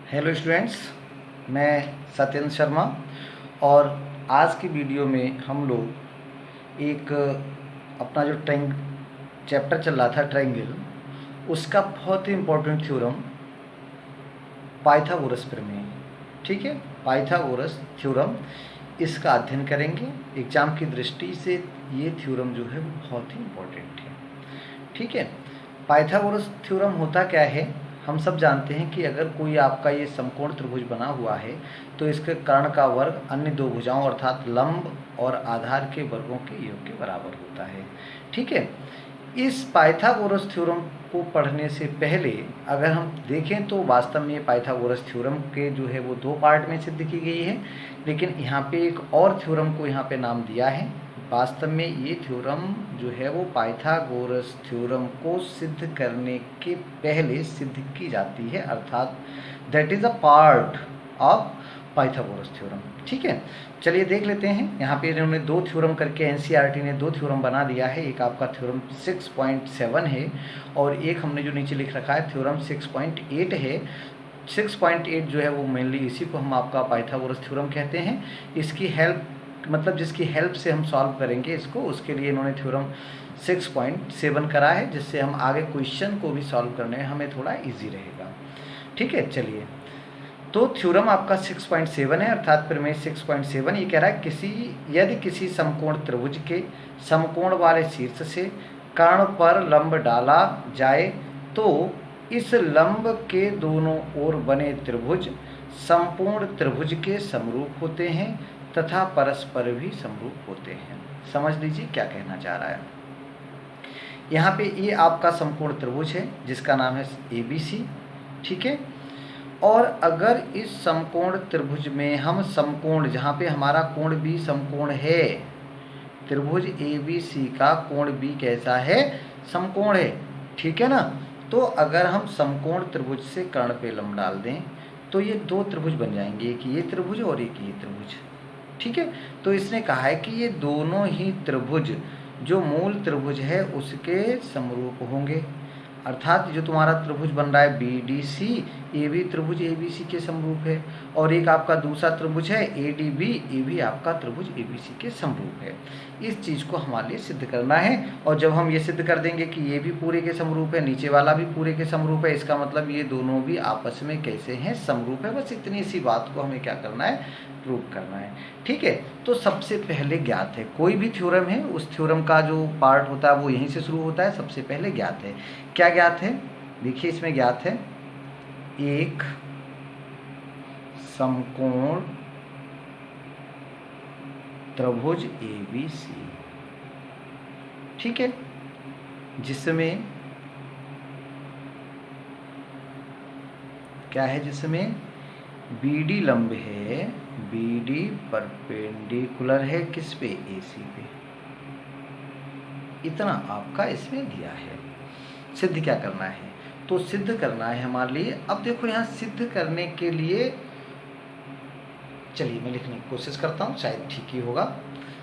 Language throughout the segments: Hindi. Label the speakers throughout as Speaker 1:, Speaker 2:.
Speaker 1: हेलो स्टूडेंट्स, मैं सत्येंद्र शर्मा। और आज की वीडियो में हम लोग एक अपना जो चैप्टर चल रहा था ट्रायंगल, उसका बहुत ही इम्पोर्टेंट थ्योरम पाइथागोरस प्रमेय, ठीक है, पाइथागोरस थ्योरम, इसका अध्ययन करेंगे। एग्जाम की दृष्टि से ये थ्योरम जो है वो बहुत ही इम्पोर्टेंट है, ठीक है। पाइथागोरस थ्योरम होता क्या है, हम सब जानते हैं कि अगर कोई आपका ये समकोण त्रिभुज बना हुआ है तो इसके कर्ण का वर्ग अन्य दो भुजाओं अर्थात लंब और आधार के वर्गों के योग के बराबर होता है, ठीक है। इस पाइथागोरस थ्योरम को पढ़ने से पहले अगर हम देखें तो वास्तव में पाइथागोरस थ्योरम के जो है वो दो पार्ट में सिद्ध की गई है, लेकिन यहाँ पे एक और थ्योरम को यहाँ पे नाम दिया है। वास्तव में ये थ्योरम जो है वो पाइथागोरस थ्योरम को सिद्ध करने के पहले सिद्ध की जाती है, अर्थात that is a part of Pythagoras theorem, ठीक है। चलिए देख लेते हैं। यहाँ पे इन्होंने दो थ्योरम करके एनसीईआरटी ने दो थ्योरम बना दिया है। एक आपका थ्योरम 6.7 है और एक हमने जो नीचे लिख रखा है थ्योरम 6.8 है। 6.8 जो है वो मेनली इसी को हम आपका पाइथागोरस थ्योरम कहते हैं। इसकी हेल्प मतलब जिसकी हेल्प से हम सॉल्व करेंगे इसको, उसके लिए इन्होंने थ्योरम 6.7 करा है, जिससे हम आगे क्वेश्चन को भी सॉल्व करने में हमें थोड़ा इजी रहेगा, ठीक है। चलिए, तो थ्योरम आपका 6.7 है, अर्थात प्रमेय 6.7 ये कह रहा है यदि किसी समकोण त्रिभुज के समकोण वाले शीर्ष से कर्ण पर लंब डाला जाए तो इस लंब के दोनों ओर बने त्रिभुज संपूर्ण त्रिभुज के समरूप होते हैं तथा परस्पर भी समरूप होते हैं। समझ लीजिए क्या कहना चाह रहा है। यहाँ पे ये आपका समकोण त्रिभुज है जिसका नाम है ABC, ठीक है। और अगर इस समकोण त्रिभुज में हम समकोण, जहाँ पे हमारा कोण भी समकोण है, त्रिभुज ABC का कोण भी कैसा है, समकोण है, ठीक है ना। तो अगर हम समकोण त्रिभुज से कर्ण पे लंब डाल दें तो ये दो त्रिभुज बन जाएंगे, एक ये त्रिभुज और एक ये त्रिभुज, ठीक है। तो इसने कहा है कि ये दोनों ही त्रिभुज जो मूल त्रिभुज है उसके समरूप होंगे, अर्थात जो तुम्हारा त्रिभुज बन रहा है BDC, ये भी त्रिभुज ABC के समरूप है, और एक आपका दूसरा त्रिभुज है ADB, ये भी आपका त्रिभुज ABC के समरूप है। इस चीज़ को हमारे लिए सिद्ध करना है, और जब हम ये सिद्ध कर देंगे कि ये भी पूरे के समरूप है, नीचे वाला भी पूरे के समरूप है, इसका मतलब ये दोनों भी आपस में कैसे हैं, समरूप है। बस इतनी सी बात को हमें क्या करना है, प्रूव करना है, ठीक है। तो सबसे पहले ज्ञात है, कोई भी थ्योरम है उस थ्योरम का जो पार्ट होता है वो यहीं से शुरू होता है। सबसे पहले ज्ञात है, क्या ज्ञात है, देखिए इसमें ज्ञात है एक समकोण त्रिभुज ABC, ठीक है, जिसमें क्या है, जिसमें BD लंब है, BD परपेंडिकुलर है किस पे, AC पे। इतना आपका इसमें दिया है। सिद्ध क्या करना है, तो सिद्ध करना है हमारे लिए। अब देखो यहाँ सिद्ध करने के लिए, चलिए मैं लिखने की कोशिश करता हूँ, शायद ठीक ही होगा।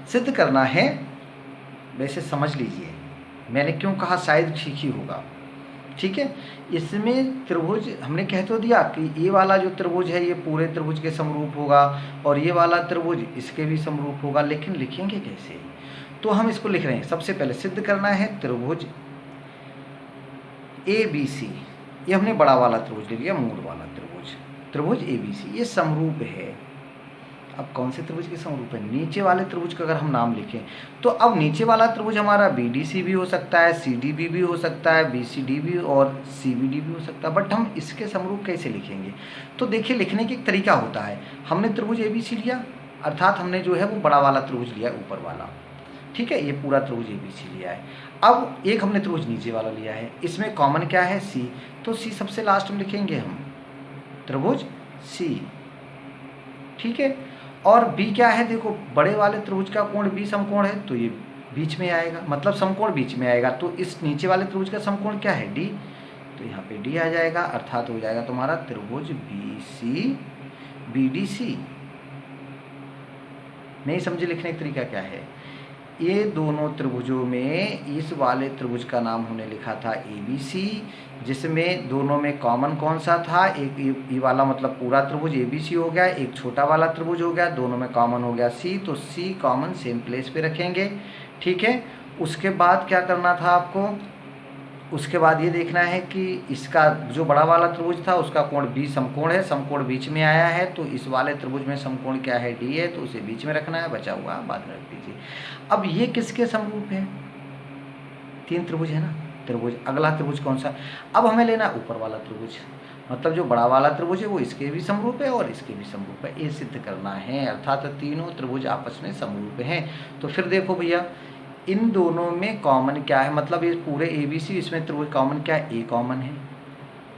Speaker 1: सिद्ध करना है, वैसे समझ लीजिए मैंने क्यों कहा शायद ठीक ही होगा, ठीक है। इसमें त्रिभुज हमने कह तो दिया कि ये वाला जो त्रिभुज है ये पूरे त्रिभुज के समरूप होगा और ये वाला त्रिभुज इसके भी समरूप होगा, लेकिन लिखेंगे कैसे, तो हम इसको लिख रहे हैं। सबसे पहले सिद्ध करना है त्रिभुज ABC, ये हमने बड़ा वाला त्रिभुज ले लिया, मूल वाला त्रिभुज, त्रिभुज ABC ये समरूप है। अब कौन से त्रिभुज के समरूप है, नीचे वाले त्रिभुज का अगर हम नाम लिखें तो अब नीचे वाला त्रिभुज हमारा BDC भी हो सकता है, CDB भी हो सकता है, BCD भी और CBD भी हो सकता है, बट हम इसके समरूप कैसे लिखेंगे, तो देखिए लिखने की एक तरीका होता है। हमने त्रिभुज ABC लिया, अर्थात हमने जो है वो बड़ा वाला त्रिभुज लिया ऊपर वाला, ठीक है, ये पूरा त्रिभुज ABC लिया है। अब एक हमने त्रिभुज नीचे वाला लिया है, इसमें कॉमन क्या है, C, तो C सबसे लास्ट में लिखेंगे हम, त्रिभुज C, ठीक है। और B क्या है, देखो बड़े वाले त्रिभुज का कोण B समकोण है तो ये बीच में आएगा, मतलब समकोण बीच में आएगा, तो इस नीचे वाले त्रिभुज का समकोण क्या है, D, तो यहाँ पे D आ जाएगा, अर्थात हो जाएगा तुम्हारा त्रिभुज BC BDC। नहीं समझे लिखने का तरीका क्या है, ये दोनों त्रिभुजों में इस वाले त्रिभुज का नाम हमने लिखा था ABC, जिसमें दोनों में कॉमन कौन सा था, एक ये वाला मतलब पूरा त्रिभुज ABC हो गया, एक छोटा वाला त्रिभुज हो गया, दोनों में कॉमन हो गया C, तो C कॉमन सेम प्लेस पे रखेंगे। ठीक है, उसके बाद क्या करना था आपको, उसके बाद ये देखना है कि इसका जो बड़ा वाला त्रिभुज था उसका कोण B समकोण है, समकोण बीच में आया है, तो इस वाले त्रिभुज में समकोण क्या है, D है, तो उसे बीच में रखना है, बचा हुआ बाद में रख दीजिए। अब ये किसके समरूप है, 3 त्रिभुज है ना, त्रिभुज, अगला त्रिभुज कौन सा, अब हमें लेना ऊपर वाला त्रिभुज, मतलब जो बड़ा वाला त्रिभुज है वो इसके भी समरूप है और इसके भी समरूप है, ये सिद्ध करना है, अर्थात तीनों त्रिभुज आपस में समरूप हैं। तो फिर देखो भैया, इन दोनों में कॉमन क्या है, मतलब ये पूरे ABC इसमें त्रिभुज कॉमन क्या है, A कॉमन है।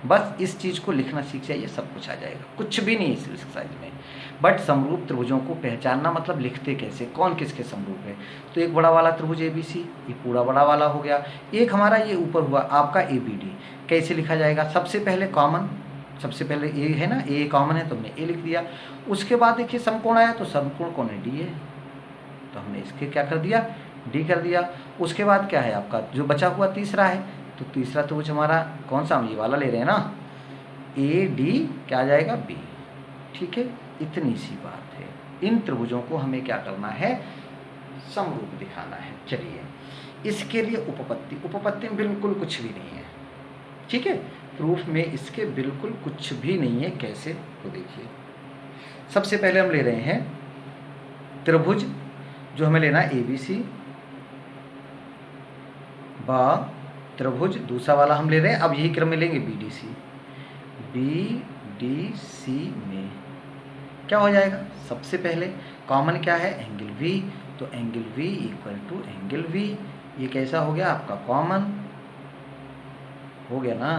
Speaker 1: बस इस चीज़ को लिखना सीख जाइए, सब कुछ आ जाएगा, कुछ भी नहीं इस एक्सरसाइज में। बट समरूप त्रिभुजों को पहचानना मतलब लिखते कैसे, कौन किसके समरूप है। तो एक बड़ा वाला त्रिभुज ABC, ये पूरा बड़ा वाला हो गया, एक हमारा ये ऊपर हुआ आपका ABD, कैसे लिखा जाएगा, सबसे पहले कॉमन, सबसे पहले A है ना, A कॉमन है तो हमने A लिख दिया। उसके बाद देखिए समकोण आया, तो समकोण कौन है, D है, तो हमने इसके क्या कर दिया, D कर दिया। उसके बाद क्या है आपका जो बचा हुआ तीसरा है, तो तीसरा त्रिभुज हमारा कौन सा, हम ये वाला ले रहे हैं ना, AD क्या आ जाएगा, B। ठीक है, इतनी सी बात है। इन त्रिभुजों को हमें क्या करना है, समरूप दिखाना है। चलिए, इसके लिए उपपत्ति, उपपत्ति में बिल्कुल कुछ भी नहीं है। ठीक है, प्रूफ में इसके बिल्कुल कुछ भी नहीं है। कैसे, तो देखिए, सबसे पहले हम ले रहे हैं त्रिभुज, जो हमें लेना है ABC बा त्रिभुज, दूसरा वाला हम ले रहे हैं, अब यही क्रम में लेंगे BDC, BDC में क्या हो जाएगा, सबसे पहले कॉमन क्या है, एंगल V, तो angle V equal to angle V, ये कैसा हो गया आपका, कॉमन हो गया ना।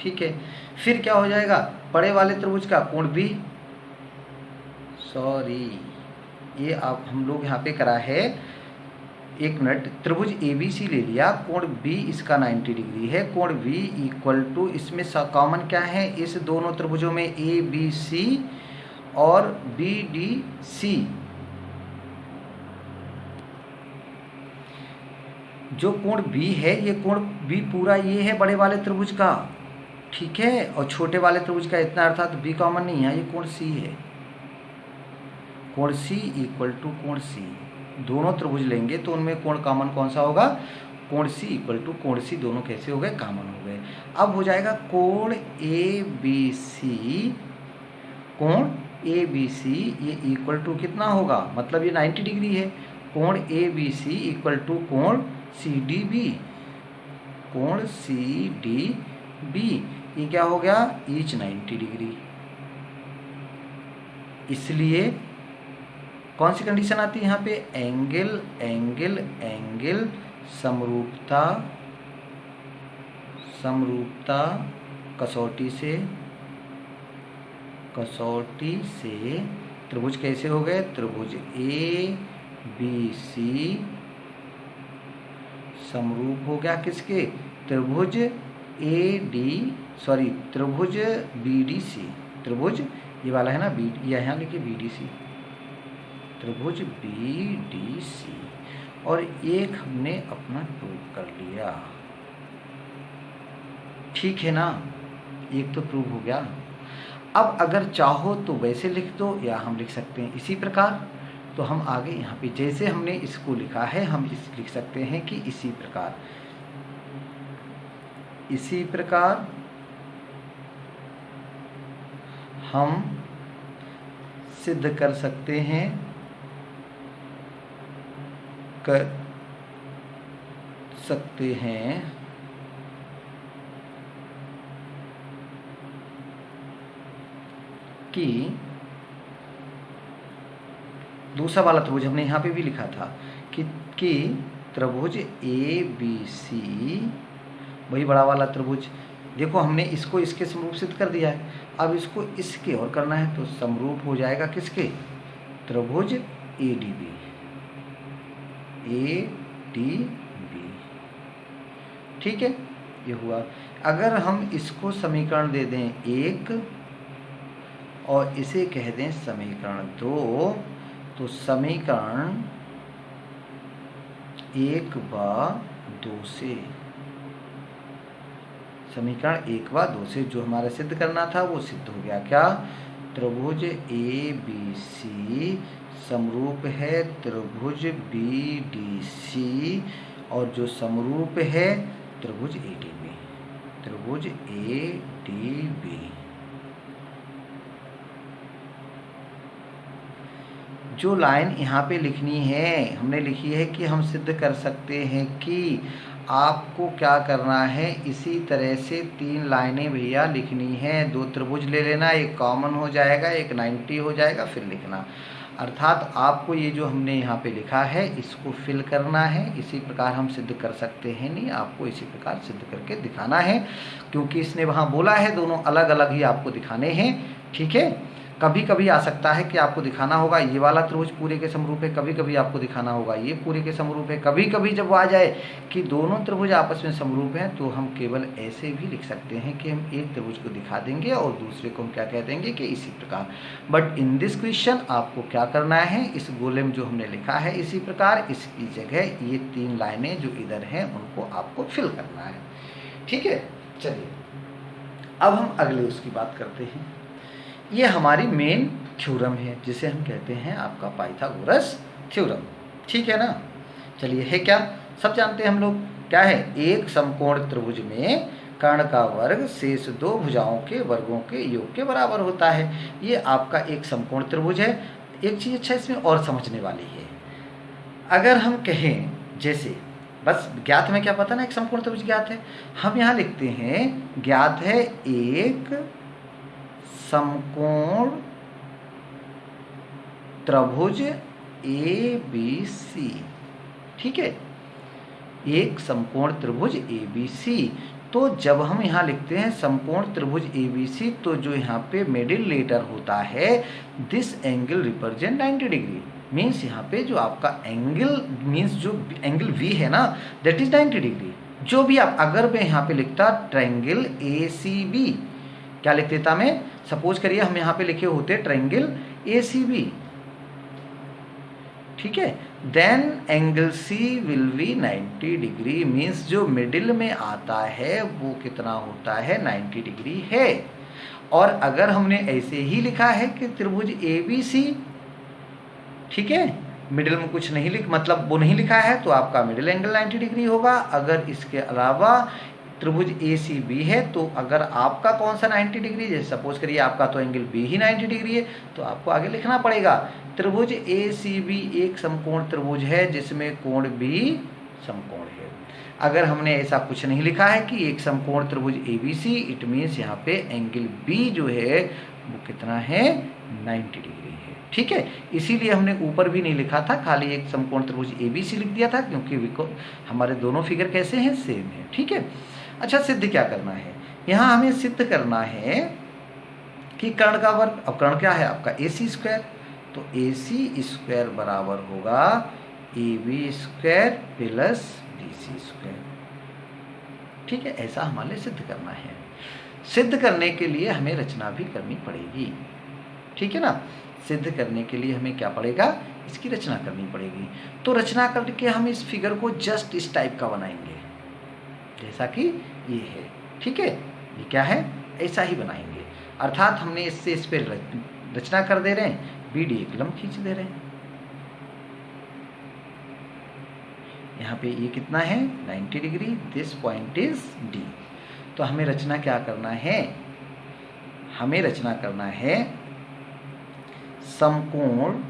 Speaker 1: ठीक है, फिर क्या हो जाएगा, बड़े वाले त्रिभुज का कोण B, सॉरी ये आप हम लोग यहाँ पे करा है, एक मिनट, त्रिभुज ABC ले लिया, कोण B इसका 90 डिग्री है, कोण V इक्वल टू, इसमें कॉमन क्या है, इस दोनों त्रिभुजों में ABC और BDC, जो कोण B है, ये कोण B पूरा ये है बड़े वाले त्रिभुज का, ठीक है, और छोटे वाले त्रिभुज का इतना, अर्थात B कॉमन नहीं है, ये कोण C है, कोण C इक्वल टू कोण C, दोनों त्रिभुज लेंगे तो उनमें कोण कॉमन कौन सा होगा, कोण C इक्वल टू कोण C, दोनों कैसे हो गए, कॉमन हो गए। अब हो जाएगा कोण ABC, कोण ABC ये इक्वल टू कितना होगा, मतलब ये 90 डिग्री है, कोण ABC इक्वल टू कोण CDB, कोण CDB ये क्या हो गया, ईच 90 डिग्री। इसलिए कौन सी कंडीशन आती है यहाँ पे, एंगल एंगल एंगल समरूपता, समरूपता कसौटी से, कसौटी से त्रिभुज कैसे हो गए, त्रिभुज ABC समरूप हो गया किसके, त्रिभुज त्रिभुज BDC, त्रिभुज ये वाला है ना B, ये यहाँ लिखिए BDC, त्रिभुज BDC, और एक हमने अपना प्रूव कर लिया। ठीक है ना, एक तो प्रूव हो गया। अब अगर चाहो तो वैसे लिख दो, या हम लिख सकते हैं इसी प्रकार, तो हम आगे यहाँ पे जैसे हमने इसको लिखा है हम इस लिख सकते हैं कि इसी प्रकार, इसी प्रकार हम सिद्ध कर सकते हैं, कर सकते हैं कि दूसरा वाला त्रिभुज हमने यहाँ पे भी लिखा था कि त्रिभुज ABC, वही बड़ा वाला त्रिभुज, देखो हमने इसको इसके समरूप सिद्ध कर दिया है, अब इसको इसके और करना है, तो समरूप हो जाएगा किसके, त्रिभुज ADB, ठीक है, ये हुआ। अगर हम इसको समीकरण दे दें 1 और इसे कह दें समीकरण 2, तो समीकरण 1 व 2 से, समीकरण 1 व 2 से जो हमारा सिद्ध करना था वो सिद्ध हो गया। क्या? त्रिभुज ABC समरूप है त्रिभुज BDC और जो समरूप है त्रिभुज ADB, त्रिभुज ADB। जो लाइन यहाँ पे लिखनी है, हमने लिखी है कि हम सिद्ध कर सकते हैं कि आपको क्या करना है, इसी तरह से 3 लाइनें भैया लिखनी है। 2 त्रिभुज ले लेना, एक कॉमन हो जाएगा, एक 90 हो जाएगा, फिर लिखना। अर्थात आपको ये जो हमने यहाँ पे लिखा है इसको फिल करना है। इसी प्रकार हम सिद्ध कर सकते हैं, नहीं आपको इसी प्रकार सिद्ध करके दिखाना है, क्योंकि इसने वहाँ बोला है दोनों अलग अलग ही आपको दिखाने हैं। ठीक है, कभी कभी आ सकता है कि आपको दिखाना होगा ये वाला त्रिभुज पूरे के समरूप है, कभी कभी आपको दिखाना होगा ये पूरे के समरूप है। कभी कभी जब वो आ जाए कि दोनों त्रिभुज आपस में समरूप हैं तो हम केवल ऐसे भी लिख सकते हैं कि हम एक त्रिभुज को दिखा देंगे और दूसरे को हम क्या कह देंगे कि इसी प्रकार। बट इन दिस क्वेश्चन आपको क्या करना है, इस गोले में जो हमने लिखा है इसी प्रकार इसकी जगह ये 3 लाइनें जो इधर हैं उनको आपको फिल करना है। ठीक है, चलिए अब हम अगले उसकी बात करते हैं। ये हमारी मेन थ्योरम है जिसे हम कहते हैं आपका पाइथागोरस थ्योरम। ठीक है ना। चलिए है क्या, सब जानते हैं हम लोग क्या है, एक समकोण त्रिभुज में कर्ण का वर्ग शेष 2 भुजाओं के वर्गों के योग के बराबर होता है। ये आपका एक समकोण त्रिभुज है। एक चीज़ अच्छा इसमें और समझने वाली है, अगर हम कहें जैसे बस ज्ञात में क्या पता ना, एक समकोण त्रिभुज ज्ञात है, हम यहाँ लिखते हैं ज्ञात है एक समकोण त्रिभुज ABC। ठीक है, एक समकोण त्रिभुज ABC। तो जब हम यहाँ लिखते हैं समकोण त्रिभुज ABC तो जो यहाँ पे मिडिल लेटर होता है this angle represent 90 degree, means यहाँ पे जो आपका एंगल मीन्स जो एंगल V है ना दैट इज 90 डिग्री। जो भी आप अगर मैं यहाँ पे लिखता ट्रायंगल ACB, क्या लिख देता मैं, सपोज करिए हम यहाँ पे लिखे होते ट्रायंगल ACB। ठीक है, then angle C will be 90 degree, means जो मिडिल में आता है वो कितना होता है 90 डिग्री है। और अगर हमने ऐसे ही लिखा है कि त्रिभुज ABC, ठीक है, मिडिल में कुछ नहीं मतलब वो नहीं लिखा है तो आपका मिडिल एंगल 90 डिग्री होगा। अगर इसके अलावा त्रिभुज ACB है तो अगर आपका कौन सा 90 डिग्री, जैसे सपोज करिए आपका तो एंगल B ही 90 डिग्री है तो आपको आगे लिखना पड़ेगा त्रिभुज ACB एक समकोण त्रिभुज है जिसमें कोण B समकोण है। अगर हमने ऐसा कुछ नहीं लिखा है कि एक समकोण त्रिभुज ABC, इट मीन्स यहाँ पे एंगल B जो है वो कितना है 90 डिग्री है। ठीक है, इसीलिए हमने ऊपर भी नहीं लिखा था, खाली एक समकोण त्रिभुज ABC लिख दिया था क्योंकि हमारे दोनों फिगर कैसे हैं, सेम है। ठीक है, अच्छा सिद्ध क्या करना है, यहाँ हमें सिद्ध करना है कि कर्ण का वर्ग, अब कर्ण क्या है आपका AC स्क्वायर, तो AC स्क्वायर बराबर होगा AB square plus DC square. ठीक है, ऐसा हमारे सिद्ध करना है। सिद्ध करने के लिए हमें रचना भी करनी पड़ेगी। ठीक है ना, सिद्ध करने के लिए हमें क्या पड़ेगा, इसकी रचना करनी पड़ेगी। तो रचना करके हम इस फिगर को जस्ट इस टाइप का बनाएंगे जैसा कि ये है। ठीक है, ये क्या है, ऐसा ही बनाएंगे। अर्थात हमने इससे इस पर रचना कर दे रहे हैं, BD एक लंब खींच दे रहे हैं। यहाँ पे ये कितना है 90 degree, this point is D। तो हमें रचना क्या करना है, हमें रचना करना है समकोण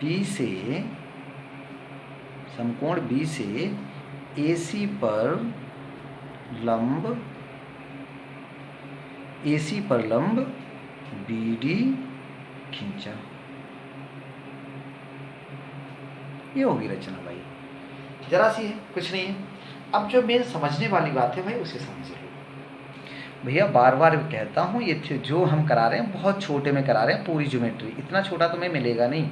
Speaker 1: B से, समकोण B से AC पर लंब, AC पर लंब BD खींचा। ये होगी रचना भाई, जरा सी है, कुछ नहीं है। अब जो मेन समझने वाली बात है भाई उसे समझ लो भैया। बार बार कहता हूँ ये जो हम करा रहे हैं बहुत छोटे में करा रहे हैं, पूरी ज्योमेट्री, इतना छोटा तुम्हें मिलेगा नहीं।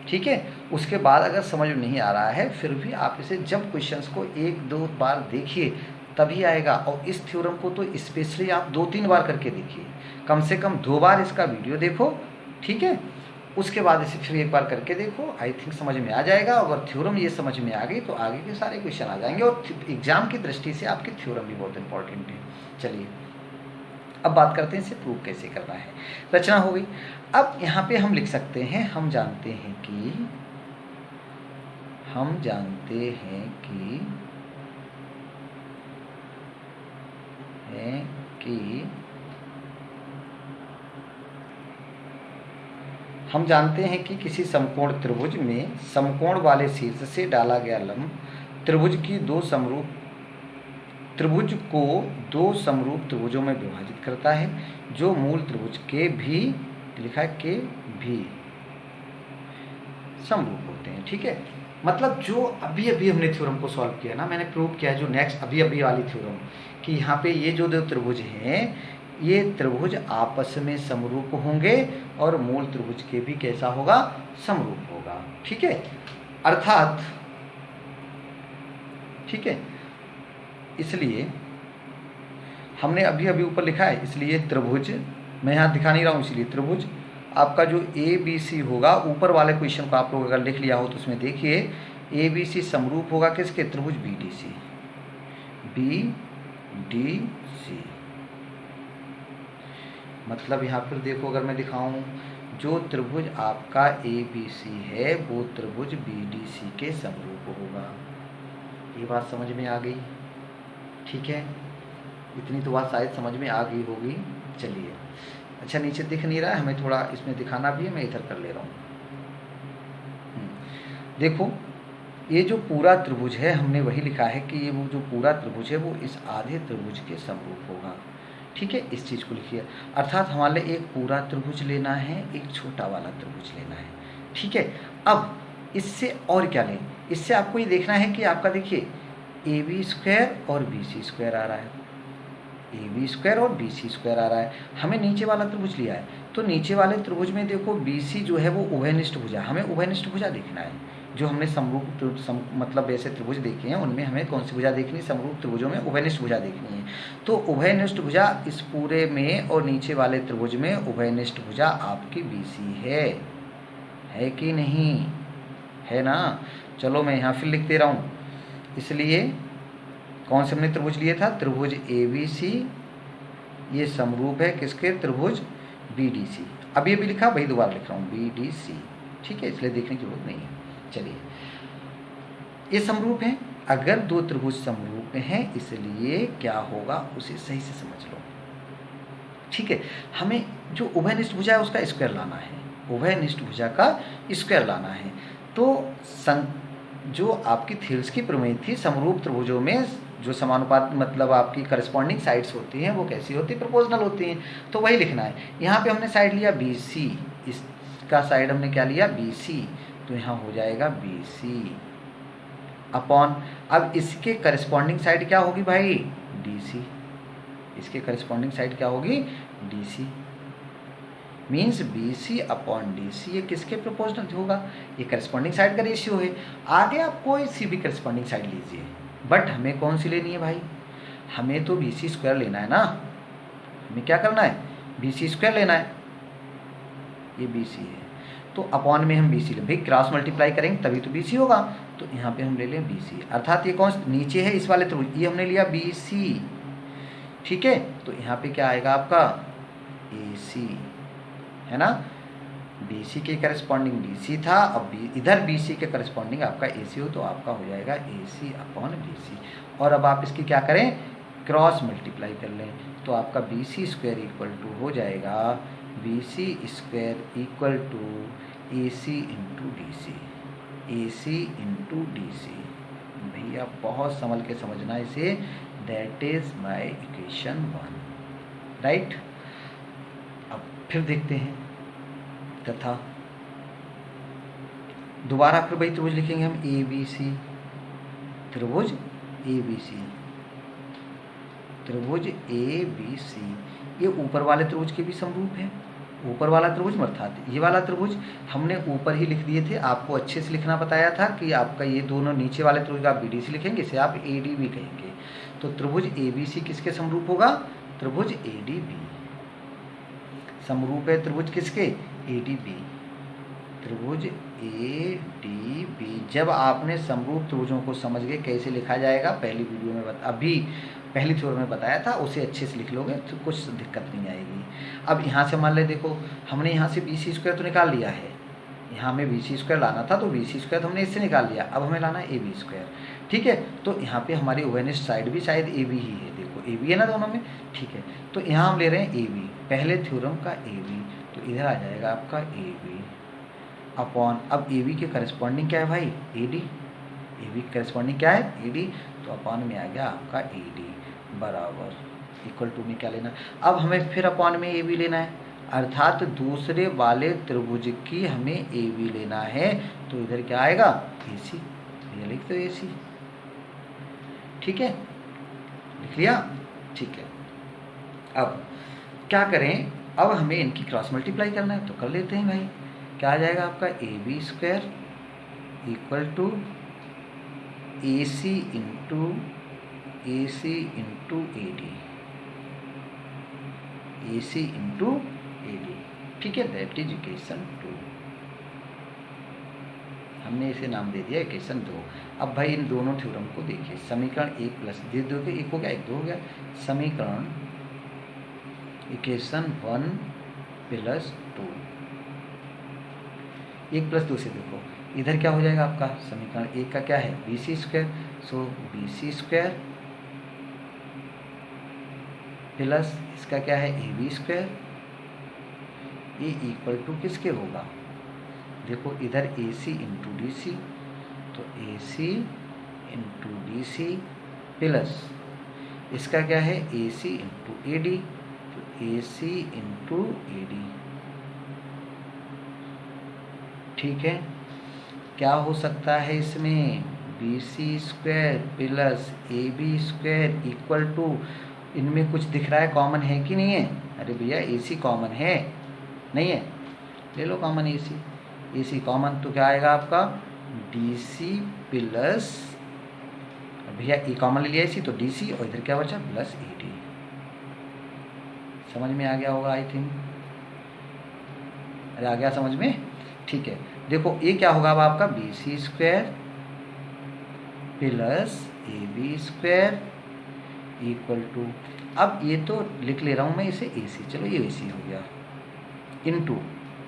Speaker 1: ठीक है, उसके बाद अगर समझ में नहीं आ रहा है फिर भी आप इसे जब क्वेश्चंस को 1-2 बार देखिए तभी आएगा। और इस थ्योरम को तो स्पेशली आप 2-3 बार करके देखिए, कम से कम 2 बार इसका वीडियो देखो। ठीक है, उसके बाद इसे फिर एक बार करके देखो, आई थिंक समझ में आ जाएगा। अगर थ्योरम ये समझ में आ गई तो आगे के सारे क्वेश्चन आ जाएंगे, और एग्जाम की दृष्टि से आपकी थ्योरम भी बहुत इंपॉर्टेंट है। चलिए अब बात करते हैं इसे प्रूव कैसे करना है। रचना हो गई। अब यहाँ पे हम लिख सकते हैं, हम जानते हैं कि हम जानते हैं कि किसी समकोण त्रिभुज में समकोण वाले शीर्ष से डाला गया लंब त्रिभुज को दो समरूप त्रिभुजों में विभाजित करता है, जो मूल त्रिभुज के भी लिखा है के भी समरूप होते हैं। ठीक है, मतलब जो अभी अभी हमने थ्योरम को सॉल्व किया ना, मैंने प्रूव किया जो नेक्स्ट अभी अभी वाली थ्योरम, कि यहाँ पे ये जो दो त्रिभुज हैं ये त्रिभुज आपस में समरूप होंगे और मूल त्रिभुज के भी कैसा होगा, समरूप होगा। ठीक है, अर्थात ठीक है, इसलिए हमने अभी अभी ऊपर लिखा है, इसलिए त्रिभुज, मैं यहाँ दिखा नहीं रहा हूँ, इसलिए त्रिभुज आपका जो ए बी सी होगा, ऊपर वाले क्वेश्चन को आप लोग अगर लिख लिया हो तो उसमें देखिए ए बी सी समरूप होगा किसके, त्रिभुज B D C, B D C. मतलब यहाँ फिर देखो, अगर मैं दिखाऊं, जो त्रिभुज आपका ए बी सी है वो त्रिभुज बी डी सी के समरूप होगा। ये बात समझ में आ गई? ठीक है, इतनी तो बात शायद समझ में आ गई होगी। चलिए, अच्छा नीचे दिख नहीं रहा है, हमें थोड़ा इसमें दिखाना भी है, मैं इधर कर ले रहा हूँ। देखो ये जो पूरा त्रिभुज है, हमने वही लिखा है कि ये वो जो पूरा त्रिभुज है वो इस आधे त्रिभुज के समरूप होगा। ठीक है, इस चीज़ को लिखिए, अर्थात हमारे एक पूरा त्रिभुज लेना है, एक छोटा वाला त्रिभुज लेना है। ठीक है, अब इससे और क्या लें, इससे आपको ये देखना है कि आपका देखिए ए बी स्क्वायर और बी सी स्क्वायर आ रहा है, ए बी स्क्वायर और बी सी स्क्वायर आ रहा है। हमें नीचे वाला त्रिभुज लिया है, तो नीचे वाले त्रिभुज में देखो बी सी जो है वो उभयनिष्ठ भुजा, हमें उभयनिष्ठ भुजा देखना है। जो हमने समरूप मतलब ऐसे त्रिभुज देखे हैं उनमें हमें कौन सी भुजा देखनी है, समरूप त्रिभुजों में उभयनिष्ठ भुजा देखनी है। तो उभयनिष्ठ भुजा इस पूरे में और नीचे वाले त्रिभुज में उभयनिष्ठ भुजा आपकी बी सी है कि नहीं, है ना। चलो मैं यहाँ फिर लिख दे रहा हूँ, इसलिए कौन से हमने त्रिभुज लिए था, त्रिभुज ए बी सी, ये समरूप है किसके, त्रिभुज बी डी सी। अभी अभी लिखा, वही दोबारा लिख रहा हूँ, बी डी सी। ठीक है, इसलिए देखने की जरूरत नहीं है। चलिए, ये समरूप है, अगर दो त्रिभुज समरूप हैं इसलिए क्या होगा उसे सही से समझ लो। ठीक है, हमें जो उभयनिष्ठ भुजा है उसका स्क्वायर लाना है, उभयनिष्ठ भुजा का स्क्वायर लाना है। तो जो आपकी थेल्स की प्रमेय थी, समरूप त्रिभुजों में जो समानुपात मतलब आपकी करस्पॉन्डिंग साइड्स होती हैं वो कैसी होती है, प्रोपोर्शनल होती हैं। तो वही लिखना है। यहाँ पे हमने साइड लिया बी सी, इसका साइड हमने क्या लिया, बी सी, तो यहाँ हो जाएगा बी सी अपॉन, अब इसके करस्पॉन्डिंग साइड क्या होगी भाई, डी सी, इसके करस्पॉन्डिंग साइड क्या होगी, D C, means B C upon D C, ये किसके प्रोपोर्शनल होगा, ये करस्पॉन्डिंग साइड का रेशियो है। आगे आप कोई सी भी करस्पॉन्डिंग साइड लीजिए, बट हमें कौन सी लेनी है भाई, हमें तो बी सी स्क्वायर लेना है ना, हमें क्या करना है, बी सी स्क्वायर लेना है, ये बी सी है, तो अपॉन में हम बी सी ले, भाई क्रॉस मल्टीप्लाई करेंगे तभी तो बी सी होगा, तो यहाँ पे हम ले लें बी सी, अर्थात ये कौन नीचे है इस वाले त्रिभुज, ये हमने लिया बी सी। ठीक है, तो यहाँ पे क्या आएगा आपका ए सी, है ना, बी सी के करस्पॉन्डिंग डी सी था, अब इधर बी सी के करस्पॉन्डिंग आपका ए सी हो, तो आपका हो जाएगा ए सी अपॉन बी सी। और अब आप इसकी क्या करें, क्रॉस मल्टीप्लाई कर लें, तो आपका B C square equal to हो जाएगा B C square equal to A C into D C, A C into D C. भैया बहुत संभल के समझना इसे, that is my equation 1, right. अब फिर देखते हैं, तथा दोबारा फिर वही त्रिभुज लिखेंगे हम, ए बी सी, त्रिभुज ए बी सी, त्रिभुज ए बी सी, ये ऊपर वाले त्रिभुज के भी समरूप है, ऊपर वाला त्रिभुज अर्थात ये वाला त्रिभुज हमने ऊपर ही लिख दिए थे, आपको अच्छे से लिखना बताया था कि आपका ये दोनों नीचे वाले त्रिभुज का बी डी सी लिखेंगे, इसे आप ए डी बी कहेंगे। तो त्रिभुज ए बी सी किसके समरूप होगा, त्रिभुज ए डी बी समरूप है, त्रिभुज किसके, ए डी बी। त्रिभुज ए डी बी। जब आपने समरूप त्रिभुजों को समझ गए कैसे लिखा जाएगा, पहली वीडियो में अभी पहली थ्योरम में बताया था, उसे अच्छे से लिख लोगे तो कुछ दिक्कत नहीं आएगी। अब यहाँ से मान ले, देखो हमने यहाँ से BC² तो निकाल लिया है, यहाँ हमें BC² लाना था तो BC² हमने इससे निकाल लिया, अब हमें लाना है AB²। ठीक है, तो यहाँ पे हमारी ओवेनिस्ट साइड भी शायद AB ही है, देखो AB है ना दोनों में। ठीक है, तो यहाँ हम ले रहे हैं AB, पहले थ्योरम का AB, तो इधर आ जाएगा आपका AB अपॉन, अब AB के करस्पॉन्डिंग क्या है भाई, AD। AB के करस्पॉन्डिंग क्या है, AD, तो अपॉन में आ गया आपका AD बराबर इक्वल टू में क्या लेना, अब हमें फिर अपॉन में AB लेना है, अर्थात दूसरे वाले त्रिभुज की हमें AB लेना है, तो इधर क्या आएगा AC, ये लिख दो AC। ठीक है, लिख लिया। ठीक है, अब क्या करें, अब हमें इनकी क्रॉस मल्टीप्लाई करना है, तो कर लेते हैं भाई। क्या आ जाएगा आपका AB² equal to AC into AD, AC into AD। ठीक है, दैट इज इक्वेशन 2, हमने इसे नाम दे दिया इक्वेशन 2। अब भाई इन दोनों थ्योरम को देखिए, समीकरण 1 प्लस दे दोगे, 1 हो गया 1 2 हो गया, समीकरण इक्वेशन 1 प्लस 2, 1 प्लस 2 से देखो इधर क्या हो जाएगा आपका, समीकरण 1 का क्या है BC², सो BC² प्लस इसका क्या है AB², ये इक्वल टू किसके होगा, देखो इधर AC इंटू DC, तो AC इंटू DC प्लस इसका क्या है AC इंटू AD, तो AC इंटू AD। ठीक है, क्या हो सकता है इसमें, BC² plus AB² equal to, इनमें कुछ दिख रहा है कॉमन है कि नहीं है, अरे भैया AC कॉमन है, नहीं है, ले लो कॉमन AC कॉमन, तो क्या आएगा आपका DC प्लस, भैया E कॉमन ले लिया AC, तो DC और इधर क्या बचा प्लस AD। समझ में आ गया होगा आई थिंक, अरे आ गया समझ में। ठीक है, देखो ये क्या होगा अब आपका BC² plus AB² equal to, अब ये तो लिख ले रहा हूँ मैं इसे AC, चलो ये AC हो गया, इनटू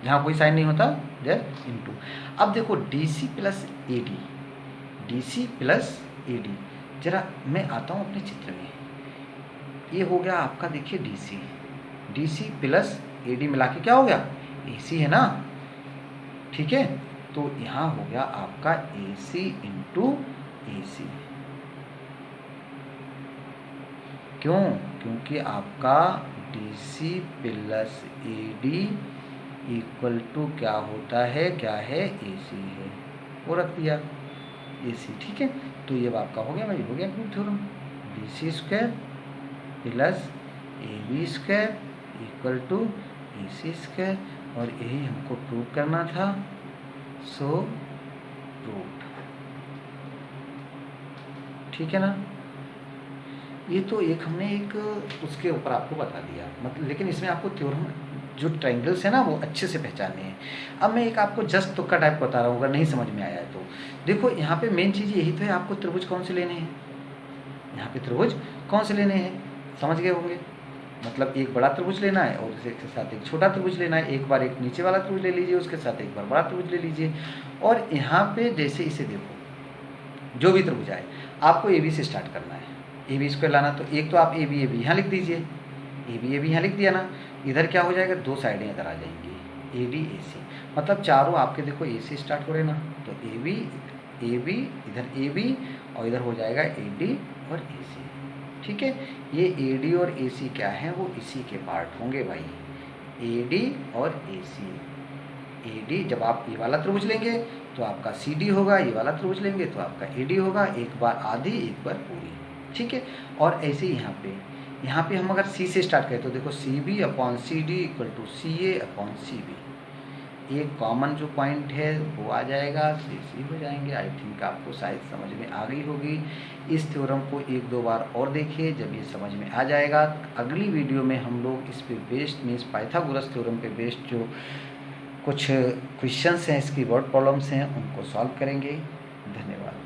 Speaker 1: जहाँ कोई साइन नहीं होता देयर इनटू। अब देखो DC plus AD, DC plus AD, जरा मैं आता हूँ अपने चित्र में, ये हो गया आपका देखिए DC प्लस AD मिला के क्या हो गया AC है ना। ठीक है, तो यहाँ हो गया आपका AC इंटू AC, क्यों, क्योंकि आपका DC plus AD equal to क्या होता है, क्या है AC है, वो रख दिया AC। ठीक है, तो ये आपका हो गया भाई, हो गया group theorem, BC² plus AB² equal to AC², और यही हमको प्रूव करना था, सो प्रूव्ड। ठीक है ना, ये तो एक हमने एक उसके ऊपर आपको बता दिया, मतलब लेकिन इसमें आपको थ्योरम जो ट्रायंगल्स है ना वो अच्छे से पहचानने हैं। अब मैं एक आपको जस्ट तुक्का टाइप बता रहा हूँ, अगर नहीं समझ में आया है तो देखो यहाँ पे मेन चीज़ यही तो है, आपको त्रिभुज कौन से लेने हैं, यहाँ पे त्रिभुज कौन से लेने हैं समझ गए होंगे, मतलब एक बड़ा त्रिभुज लेना है और उसके साथ एक छोटा त्रिभुज लेना है, एक बार एक नीचे वाला त्रिभुज ले लीजिए, उसके साथ एक बार बड़ा त्रिभुज ले लीजिए। और यहाँ पे जैसे इसे देखो, जो भी त्रिभुज आए आपको AB से स्टार्ट करना है, AB² लाना, तो एक तो आप AB यहाँ लिख दीजिए, AB यहाँ लिख दिया ना, इधर क्या हो जाएगा, दो साइडें इधर आ जाएंगी AD AC, मतलब चारों आपके देखो A से स्टार्ट हो रहे ना, तो AB इधर AB और इधर हो जाएगा AD और AC। ठीक है, ये AD और AC क्या है, वो इसी के पार्ट होंगे भाई, AD और AC। AD जब आप ये वाला त्रिभुज लेंगे तो आपका CD होगा, ये वाला त्रिभुज लेंगे तो आपका AD होगा, एक बार आधी एक बार पूरी। ठीक है, और ऐसे ही यहाँ पे हम अगर C से स्टार्ट करें तो देखो CB upon CD equal to CA upon CB, एक कॉमन जो पॉइंट है वो आ जाएगा, CC हो जाएंगे। आई थिंक आपको शायद समझ में आ गई होगी। इस थ्योरम को एक दो बार और देखिए, जब ये समझ में आ जाएगा अगली वीडियो में हम लोग इस पे बेस्ड मीन्स पाइथागोरस थ्योरम पे बेस्ड जो कुछ क्वेश्चंस हैं, इसकी वर्ड प्रॉब्लम्स हैं, उनको सॉल्व करेंगे। धन्यवाद।